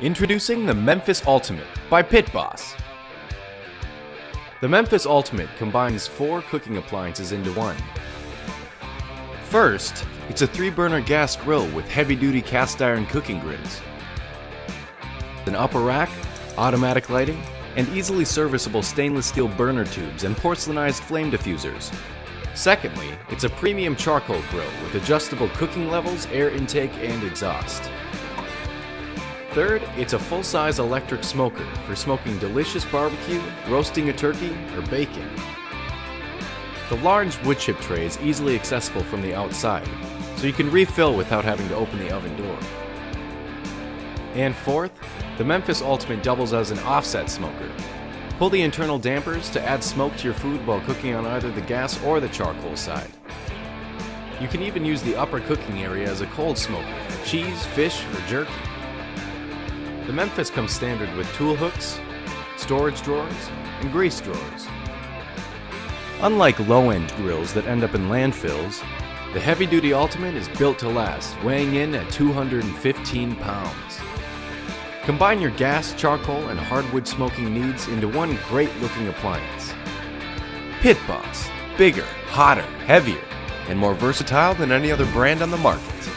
Introducing the Memphis Ultimate by Pit Boss. The Memphis Ultimate combines 4 cooking appliances into one. First, it's a 3-burner gas grill with heavy-duty cast iron cooking grids, an upper rack, automatic lighting, and easily serviceable stainless steel burner tubes and porcelainized flame diffusers. Secondly, it's a premium charcoal grill with adjustable cooking levels, air intake, and exhaust. Third, it's a full-size electric smoker for smoking delicious barbecue, roasting a turkey, or baking. The large wood chip tray is easily accessible from the outside, so you can refill without having to open the oven door. And fourth, the Memphis Ultimate doubles as an offset smoker. Pull the internal dampers to add smoke to your food while cooking on either the gas or the charcoal side. You can even use the upper cooking area as a cold smoker for cheese, fish, or jerky. The Memphis comes standard with tool hooks, storage drawers, and grease drawers. Unlike low-end grills that end up in landfills, the heavy-duty Ultimate is built to last, weighing in at 215 pounds. Combine your gas, charcoal, and hardwood smoking needs into one great-looking appliance. Pit Boss, bigger, hotter, heavier, and more versatile than any other brand on the market.